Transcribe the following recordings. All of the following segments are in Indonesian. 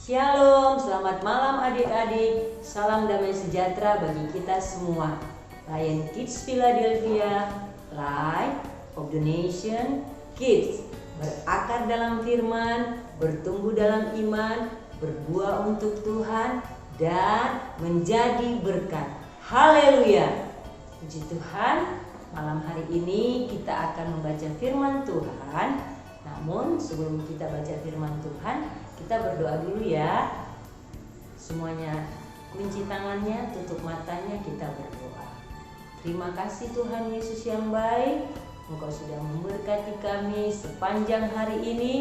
Shalom, selamat malam adik-adik. Salam damai sejahtera bagi kita semua. Lion Kids Philadelphia, Light of the Nation Kids, berakar dalam firman, bertumbuh dalam iman, berbuah untuk Tuhan, dan menjadi berkat. Haleluya. Puji Tuhan, malam hari ini kita akan membaca firman Tuhan. Namun sebelum kita baca firman Tuhan, kita berdoa dulu ya. Semuanya kunci tangannya, tutup matanya, kita berdoa. Terima kasih Tuhan Yesus yang baik, Engkau sudah memberkati kami sepanjang hari ini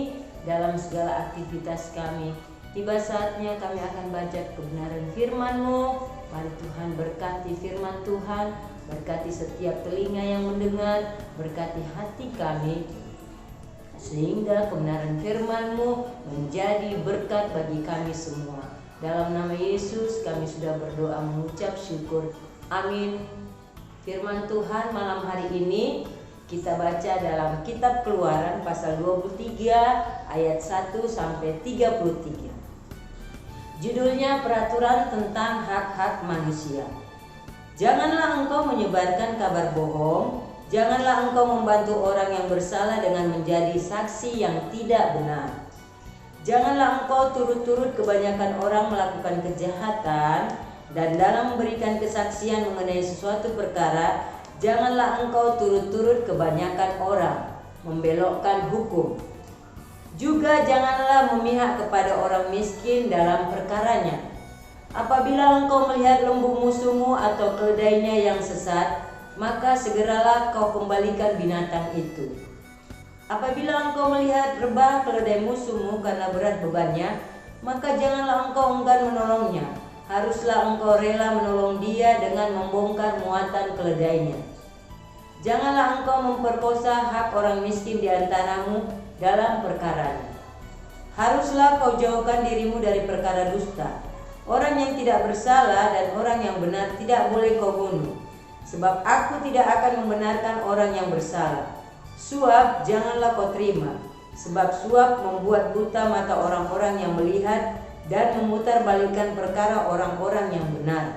dalam segala aktivitas kami. Tiba saatnya kami akan baca kebenaran firman-Mu. Mari Tuhan berkati firman Tuhan, berkati setiap telinga yang mendengar, berkati hati kami, sehingga kebenaran firman-Mu menjadi berkat bagi kami semua. Dalam nama Yesus kami sudah berdoa mengucap syukur. Amin. Firman Tuhan malam hari ini kita baca dalam kitab Keluaran pasal 23 ayat 1 sampai 33. Judulnya peraturan tentang hak-hak manusia. Janganlah engkau menyebarkan kabar bohong. Janganlah engkau membantu orang yang bersalah dengan menjadi saksi yang tidak benar. Janganlah engkau turut-turut kebanyakan orang melakukan kejahatan, dan dalam memberikan kesaksian mengenai sesuatu perkara, janganlah engkau turut-turut kebanyakan orang membelokkan hukum. Juga janganlah memihak kepada orang miskin dalam perkaranya. Apabila engkau melihat lembu musuhmu atau keledainya yang sesat, maka segeralah kau kembalikan binatang itu. Apabila engkau melihat rebah keledai musuhmu karena berat bebannya, maka janganlah engkau enggan menolongnya. Haruslah engkau rela menolong dia dengan membongkar muatan keledainya. Janganlah engkau memperkosa hak orang miskin di antaramu dalam perkaranya. Haruslah kau jauhkan dirimu dari perkara dusta. Orang yang tidak bersalah dan orang yang benar tidak boleh kau bunuh. Sebab aku tidak akan membenarkan orang yang bersalah. Suap janganlah kau terima, sebab suap membuat buta mata orang-orang yang melihat dan memutarbalikkan perkara orang-orang yang benar.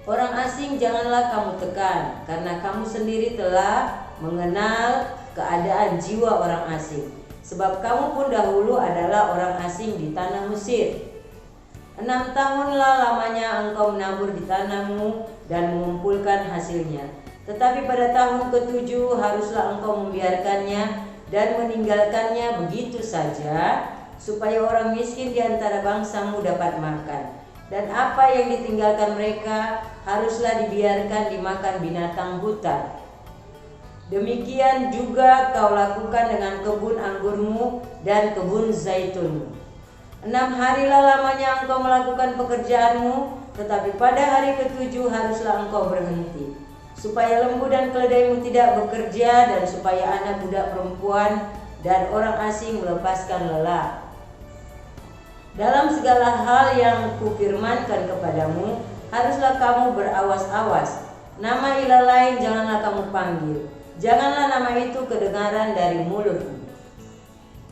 Orang asing janganlah kamu tekan, karena kamu sendiri telah mengenal keadaan jiwa orang asing. Sebab kamu pun dahulu adalah orang asing di tanah Mesir. 6 tahunlah lamanya engkau menabur di tanahmu dan mengumpulkan hasilnya. Tetapi pada tahun ke-7 haruslah engkau membiarkannya dan meninggalkannya begitu saja, supaya orang miskin di antara bangsamu dapat makan. Dan apa yang ditinggalkan mereka haruslah dibiarkan dimakan binatang hutan. Demikian juga kau lakukan dengan kebun anggurmu dan kebun zaitunmu. 6 harilah lamanya engkau melakukan pekerjaanmu, tetapi pada hari ke-7 haruslah engkau berhenti, supaya lembu dan keledaimu tidak bekerja, dan supaya anak budak perempuan dan orang asing melepaskan lelah. Dalam segala hal yang kufirmankan kepadamu, haruslah kamu berawas-awas. Nama ilah lain janganlah kamu panggil, janganlah nama itu kedengaran dari mulutmu.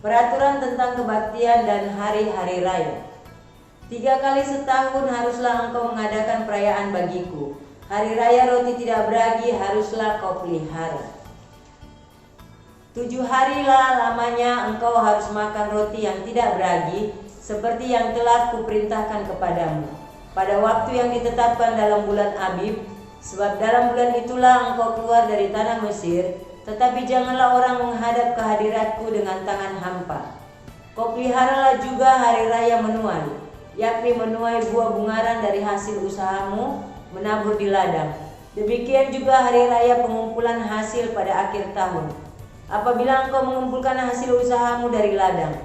Peraturan tentang kebaktian dan hari-hari raya. 3 kali setahun haruslah engkau mengadakan perayaan bagiku. Hari raya roti tidak beragi haruslah kau pelihara. 7 harilah lamanya engkau harus makan roti yang tidak beragi, seperti yang telah kuperintahkan kepadamu, pada waktu yang ditetapkan dalam bulan Abib. Sebab dalam bulan itulah engkau keluar dari tanah Mesir. Tetapi janganlah orang menghadap ke hadiratku dengan tangan hampa. Kau peliharalah juga hari raya menuai, yakni menuai buah bungaran dari hasil usahamu, menabur di ladang. Demikian juga hari raya pengumpulan hasil pada akhir tahun, apabila engkau mengumpulkan hasil usahamu dari ladang.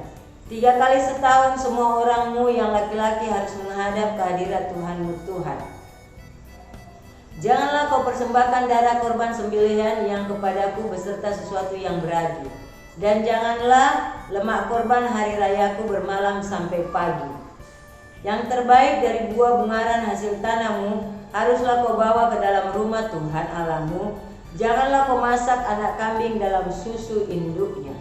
3 kali setahun semua orangmu yang laki-laki harus menghadap ke hadirat Tuhanmu Tuhan. Janganlah kau persembahkan darah korban sembelihan yang kepadaku beserta sesuatu yang beragi. Dan janganlah lemak korban hari rayaku bermalam sampai pagi. Yang terbaik dari buah bungaran hasil tanahmu haruslah kau bawa ke dalam rumah Tuhan Allahmu. Janganlah kau masak anak kambing dalam susu induknya.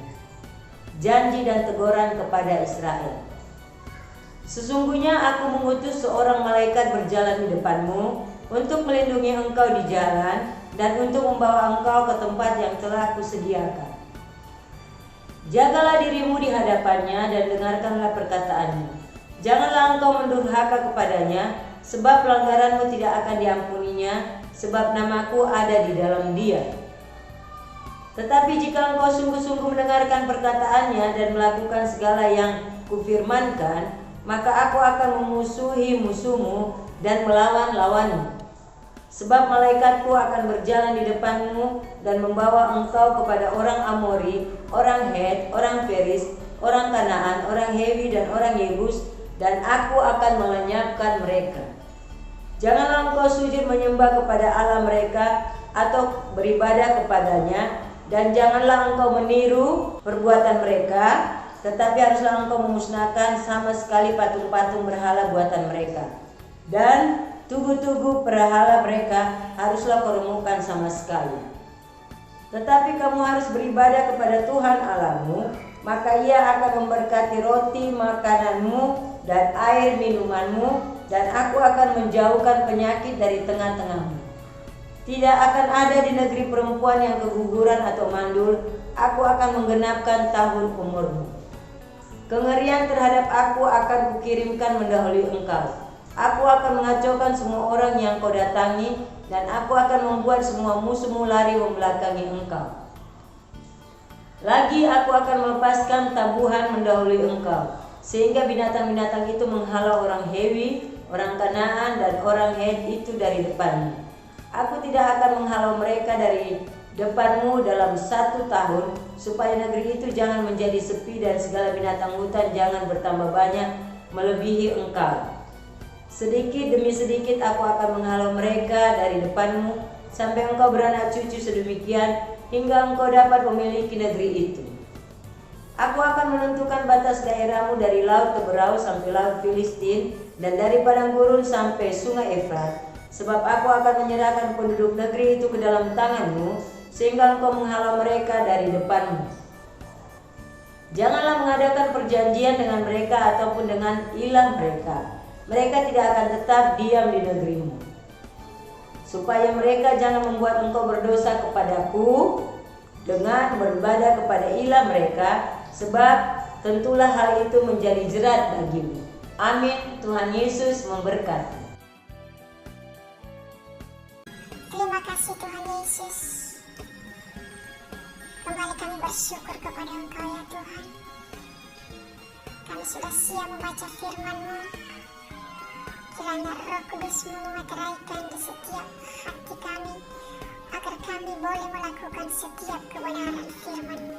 Janji dan teguran kepada Israel. Sesungguhnya aku mengutus seorang malaikat berjalan di depanmu untuk melindungi engkau di jalan dan untuk membawa engkau ke tempat yang telah aku sediakan. Jagalah dirimu di hadapannya dan dengarkanlah perkataannya. Janganlah engkau mendurhaka kepadanya, sebab pelanggaranmu tidak akan diampuninya, sebab namaku ada di dalam dia. Tetapi jika engkau sungguh-sungguh mendengarkan perkataannya dan melakukan segala yang kufirmankan, maka aku akan memusuhi musuhmu dan melawan lawanmu. Sebab malaikatku akan berjalan di depanmu dan membawa engkau kepada orang Amori, orang Het, orang Peris, orang Kanaan, orang Hewi dan orang Yebus, dan aku akan melenyapkan mereka. Janganlah engkau sujud menyembah kepada Allah mereka atau beribadah kepadanya, dan janganlah engkau meniru perbuatan mereka, tetapi haruslah engkau memusnahkan sama sekali patung-patung berhala buatan mereka. Dan tugu-tugu berhala mereka haruslah kau remukkan sama sekali. Tetapi kamu harus beribadah kepada Tuhan Allahmu, maka Ia akan memberkati roti makananmu dan air minumanmu, dan aku akan menjauhkan penyakit dari tengah-tengahmu. Tidak akan ada di negeri perempuan yang keguguran atau mandul. Aku akan menggenapkan tahun umurmu. Kengerian terhadap aku akan kukirimkan mendahului engkau. Aku akan mengacaukan semua orang yang kau datangi, dan aku akan membuat semua musuhmu lari membelakangi engkau. Lagi aku akan melepaskan tabuhan mendahului engkau, sehingga binatang-binatang itu menghalau orang Hewi, orang Kanaan, dan orang Het itu dari depanmu. Aku tidak akan menghalau mereka dari depanmu dalam 1 tahun, supaya negeri itu jangan menjadi sepi dan segala binatang hutan jangan bertambah banyak melebihi engkau. Sedikit demi sedikit aku akan menghalau mereka dari depanmu, sampai engkau beranak cucu sedemikian, hingga engkau dapat memiliki negeri itu. Aku akan menentukan batas daerahmu dari laut Teberau sampai laut Filistin, dan dari padang gurun sampai sungai Efrat. Sebab aku akan menyerahkan penduduk negeri itu ke dalam tanganmu, sehingga engkau menghalau mereka dari depanmu. Janganlah mengadakan perjanjian dengan mereka ataupun dengan ilah mereka. Mereka tidak akan tetap diam di negerimu. Supaya mereka jangan membuat engkau berdosa kepadaku dengan beribadah kepada ilah mereka, sebab tentulah hal itu menjadi jerat bagimu. Amin. Tuhan Yesus memberkati. Terima kasih Tuhan Yesus. Kembali kami bersyukur kepada Engkau ya Tuhan. Kami sudah siap membaca firman-Mu. Kiranya Roh Kudus-Mu memeteraikan di setiap hati kami, agar kami boleh melakukan setiap kebenaran firman-Mu.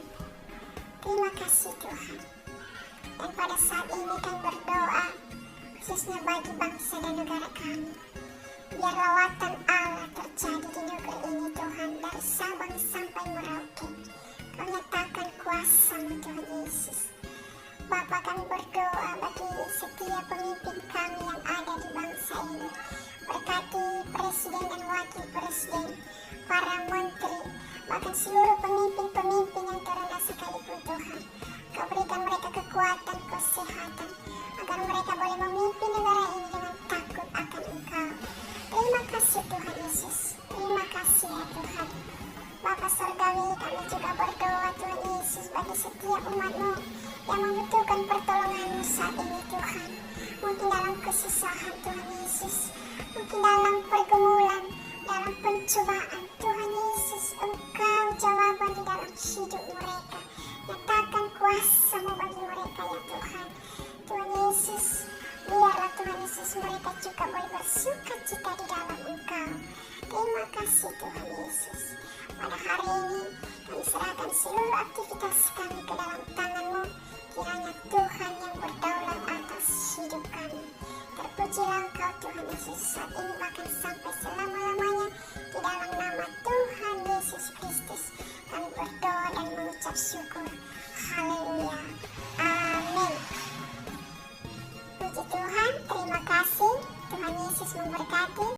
Terima kasih Tuhan. Dan pada saat ini kami berdoa, khususnya bagi bangsa dan negara kami. Biar lawatan Allah terjadi di negeri ini Tuhan, dari Sabang sampai Merauke. Kau nyatakan kuasa-Mu Tuhan Yesus. Bapa, kami berdoa bagi setiap pemimpin kami yang ada di bangsa ini. Berkati Presiden dan Wakil Presiden, para menteri, bahkan seluruh pemimpin-pemimpin yang terendah sekalipun Tuhan. Kau berikan mereka kekuatan, kesehatan, agar mereka boleh memimpin negara ini dengan takut akan Engkau. Terima kasih Tuhan Yesus. Terima kasih ya Tuhan. Bapa Surgawi, kami juga berdoa Tuhan Yesus bagi setiap umat-Mu yang membutuhkan pertolongan-Mu saat ini Tuhan. Mungkin dalam kesusahan Tuhan Yesus, mungkin dalam pergumulan, dalam pencobaan Tuhan Yesus, Engkau jawaban di dalam hidup mereka. Nyatakan kuasa-Mu bagi mereka ya Tuhan. Tuhan Yesus, biarlah Tuhan Yesus mereka juga boleh bersuka cita di dalam Engkau. Terima kasih Tuhan Yesus. Pada hari ini kami serahkan seluruh aktivitas kami ke dalam tangan-Mu. Kiranya Tuhan yang berdaulat atas hidup kami. Terpujilah Engkau Tuhan Yesus saat ini bahkan sampai selama-lamanya. Di dalam nama Tuhan Yesus Kristus kami berdoa dan mengucap syukur. Haleluya.